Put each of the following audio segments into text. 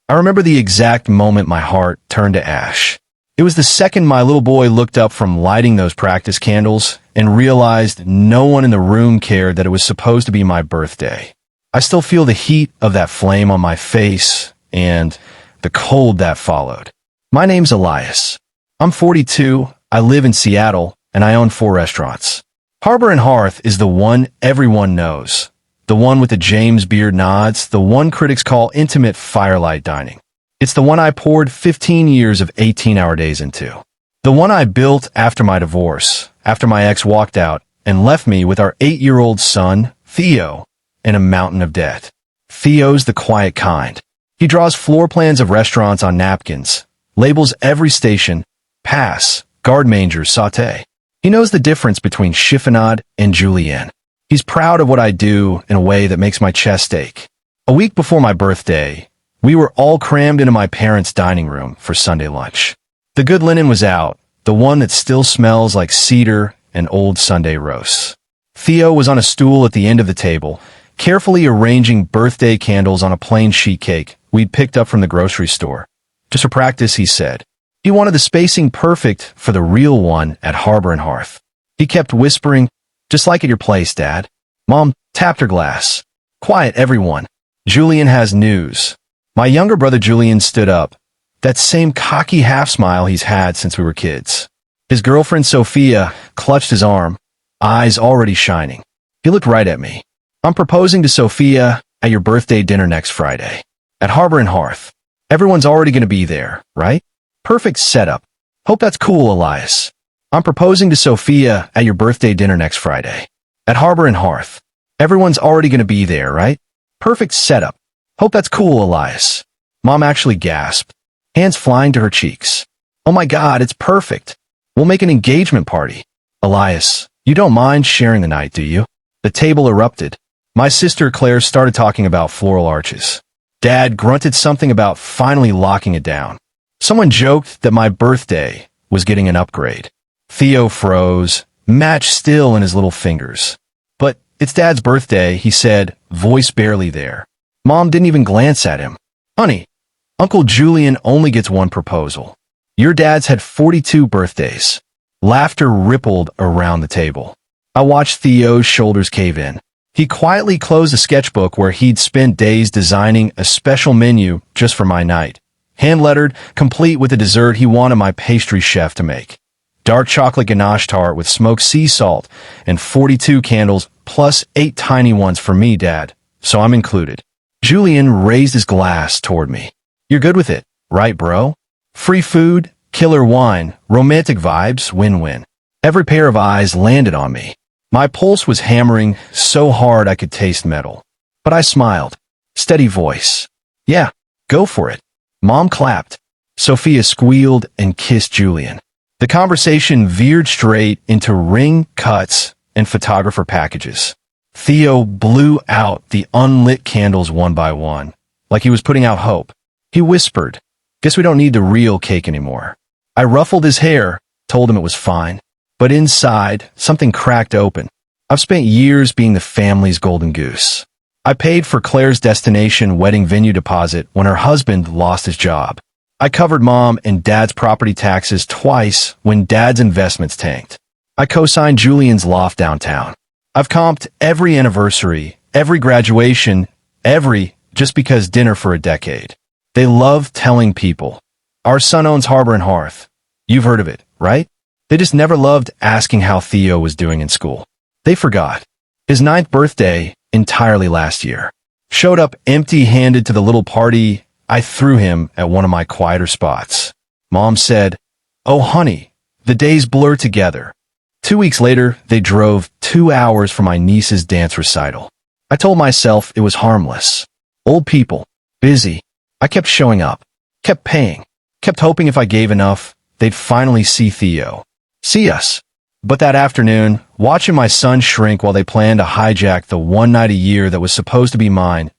I remember the exact moment my heart turned to ash. It was the second my little boy looked up from lighting those practice candles and realized no one in the room cared that it was supposed to be my birthday. I still feel the heat of that flame on my face and the cold that followed. My name's Elias. I'm 42, I live in Seattle, and I own 4 restaurants. Harbor and Hearth is the one everyone knows. The one with the James Beard nods, the one critics call intimate firelight dining. It's the one I poured 15 years of 18-hour days into. The one I built after my divorce, after my ex walked out and left me with our 8-year-old son, Theo, in a mountain of debt. Theo's the quiet kind. He draws floor plans of restaurants on napkins, labels every station, pass, guard manger, sauté. He knows the difference between chiffonade and julienne. He's proud of what I do in a way that makes my chest ache. A week before my birthday, we were all crammed into my parents' dining room for Sunday lunch. The good linen was out, the one that still smells like cedar and old Sunday roasts. Theo was on a stool at the end of the table, carefully arranging birthday candles on a plain sheet cake we'd picked up from the grocery store. Just for practice, he said. He wanted the spacing perfect for the real one at Harbor and Hearth. He kept whispering, "Just like at your place, Dad." Mom tapped her glass. "Quiet, everyone. Julian has news." My younger brother Julian stood up, that same cocky half-smile he's had since we were kids. His girlfriend Sophia clutched his arm, eyes already shining. He looked right at me. "I'm proposing to Sophia at your birthday dinner next Friday. At Harbor and Hearth. Everyone's already going to be there, right? Perfect setup. Hope that's cool, Elias. I'm proposing to Sophia at your birthday dinner next Friday. At Harbor and Hearth. Everyone's already going to be there, right? Perfect setup. Hope that's cool, Elias." Mom actually gasped, hands flying to her cheeks. "Oh my God, it's perfect. We'll make an engagement party." "Elias, you don't mind sharing the night, do you?" The table erupted. My sister Claire started talking about floral arches. Dad grunted something about finally locking it down. Someone joked that my birthday was getting an upgrade. Theo froze, match still in his little fingers. "But it's Dad's birthday," he said, voice barely there. Mom didn't even glance at him. "Honey, Uncle Julian only gets one proposal. Your dad's had 42 birthdays." Laughter rippled around the table. I watched Theo's shoulders cave in. He quietly closed a sketchbook where he'd spent days designing a special menu just for my night. Hand-lettered, complete with the dessert he wanted my pastry chef to make. Dark chocolate ganache tart with smoked sea salt and 42 candles plus 8 tiny ones for me, Dad, so I'm included. Julian raised his glass toward me. "You're good with it, right, bro? Free food, killer wine, romantic vibes, win-win." Every pair of eyes landed on me. My pulse was hammering so hard I could taste metal. But I smiled. Steady voice. "Yeah, go for it." Mom clapped. Sophia squealed and kissed Julian. The conversation veered straight into ring cuts and photographer packages. Theo blew out the unlit candles one by one, like he was putting out hope. He whispered, "Guess we don't need the real cake anymore." I ruffled his hair, told him it was fine. But inside, something cracked open. I've spent years being the family's golden goose. I paid for Claire's destination wedding venue deposit when her husband lost his job. I covered Mom and Dad's property taxes twice when Dad's investments tanked. I co-signed Julian's loft downtown. I've comped every anniversary, every graduation, just because dinner for a decade. They love telling people, "Our son owns Harbor and Hearth." You've heard of it, right? They just never loved asking how Theo was doing in school. They forgot. His 9th birthday, entirely last year. Showed up empty-handed to the little party I threw him at one of my quieter spots. Mom said, "Oh, honey, the days blur together." 2 weeks later, they drove 2 hours for my niece's dance recital. I told myself it was harmless. Old people, busy. I kept showing up, kept paying, kept hoping if I gave enough, they'd finally see Theo. See us. But that afternoon, watching my son shrink while they planned to hijack the one night a year that was supposed to be mine,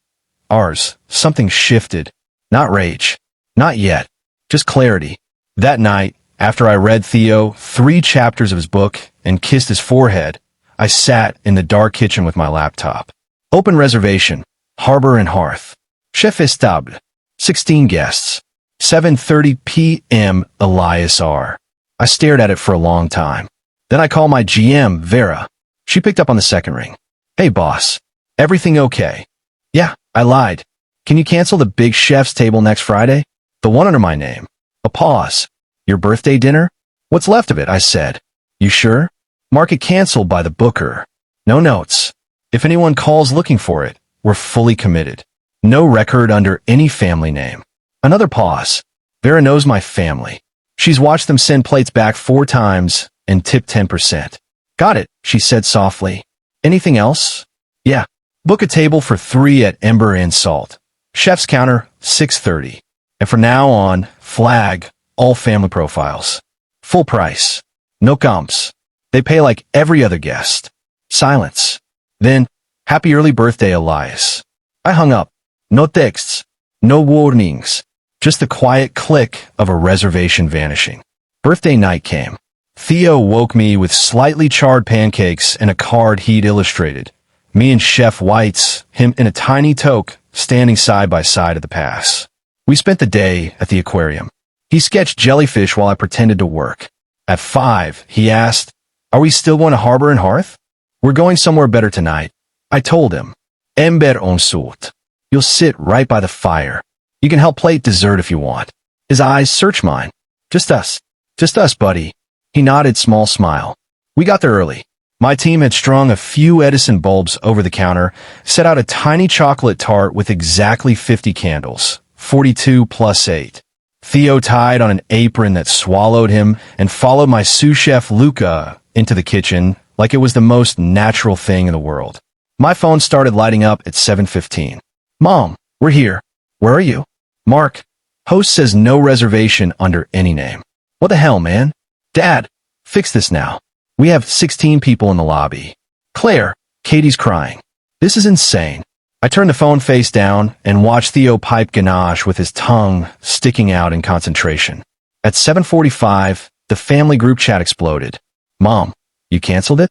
ours, something shifted. Not rage. Not yet. Just clarity. That night, after I read Theo 3 chapters of his book and kissed his forehead, I sat in the dark kitchen with my laptop. Open reservation. Harbor and Hearth. Chef estable. 16 guests. 7:30 p.m. Elias R. I stared at it for a long time. Then I called my GM, Vera. She picked up on the second ring. Hey, boss. Everything okay? Yeah, I lied. Can you cancel the big chef's table next Friday? The one under my name. A pause. Your birthday dinner? What's left of it, I said. You sure? Mark it canceled by the booker. No notes. If anyone calls looking for it, we're fully committed. No record under any family name. Another pause. Vera knows my family. She's watched them send plates back 4 times and tip 10%. Got it, she said softly. Anything else? Yeah. Book a table for 3 at Ember and Salt. Chef's counter, 6:30. And from now on, flag, all family profiles. Full price. No comps. They pay like every other guest. Silence. Then, happy early birthday, Elias. I hung up. No texts. No warnings. Just the quiet click of a reservation vanishing. Birthday night came. Theo woke me with slightly charred pancakes and a card he'd illustrated. Me and Chef White's, him in a tiny toque, standing side by side at the pass. We spent the day at the aquarium. He sketched jellyfish while I pretended to work. At 5, he asked, "Are we still going to Harbor and Hearth?" "We're going somewhere better tonight." I told him, "Ember on Salt. You'll sit right by the fire. You can help plate dessert if you want." His eyes searched mine. Just us, buddy." He nodded, small smile. We got there early. My team had strung a few Edison bulbs over the counter, set out a tiny chocolate tart with exactly 50 candles, 42 plus 8. Theo tied on an apron that swallowed him and followed my sous chef Luca into the kitchen like it was the most natural thing in the world. My phone started lighting up at 7:15. "Mom, we're here. Where are you?" "Mark, host says no reservation under any name." "What the hell, man?" "Dad, fix this now. We have 16 people in the lobby." "Claire, Katie's crying. This is insane." I turned the phone face down and watched Theo pipe ganache with his tongue sticking out in concentration. At 7:45, the family group chat exploded. "Mom, you canceled it?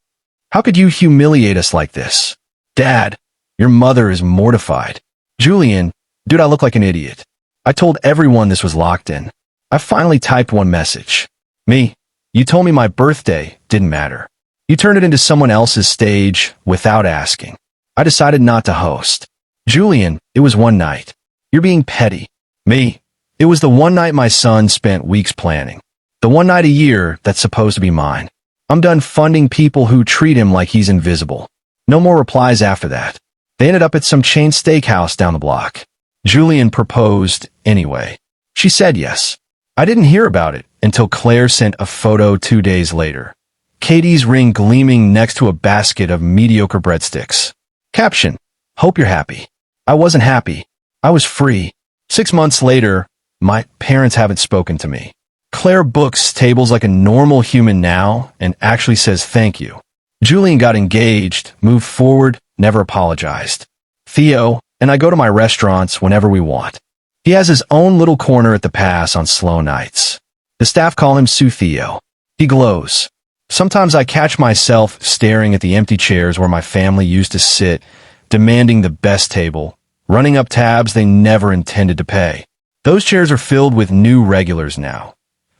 How could you humiliate us like this?" "Dad, your mother is mortified." "Julian, dude, I look like an idiot." I told everyone this was locked in. I finally typed one message. "Me, you told me my birthday didn't matter. You turned it into someone else's stage without asking. I decided not to host." "Julian, it was one night. You're being petty." "Me, it was the one night my son spent weeks planning. The one night a year that's supposed to be mine. I'm done funding people who treat him like he's invisible." No more replies after that. They ended up at some chain steakhouse down the block. Julian proposed anyway. She said yes. I didn't hear about it until Claire sent a photo 2 days later. Katie's ring gleaming next to a basket of mediocre breadsticks. Caption: "Hope you're happy." I wasn't happy. I was free. 6 months later, my parents haven't spoken to me. Claire books tables like a normal human now and actually says thank you. Julian got engaged, moved forward, never apologized. Theo and I go to my restaurants whenever we want. He has his own little corner at the pass on slow nights. The staff call him Sue Theo. He glows. Sometimes I catch myself staring at the empty chairs where my family used to sit, demanding the best table, running up tabs they never intended to pay. Those chairs are filled with new regulars now.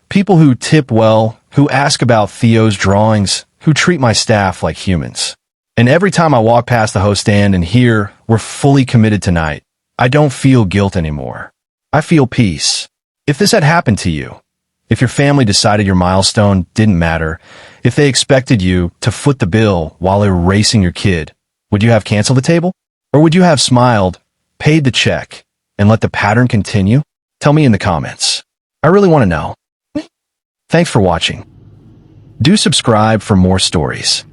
People who tip well, who ask about Theo's drawings, who treat my staff like humans. And every time I walk past the host stand and hear, "We're fully committed tonight," I don't feel guilt anymore. I feel peace. If this had happened to you, if your family decided your milestone didn't matter, if they expected you to foot the bill while erasing your kid, would you have canceled the table? Or would you have smiled, paid the check, and let the pattern continue? Tell me in the comments. I really want to know. Thanks for watching. Do subscribe for more stories.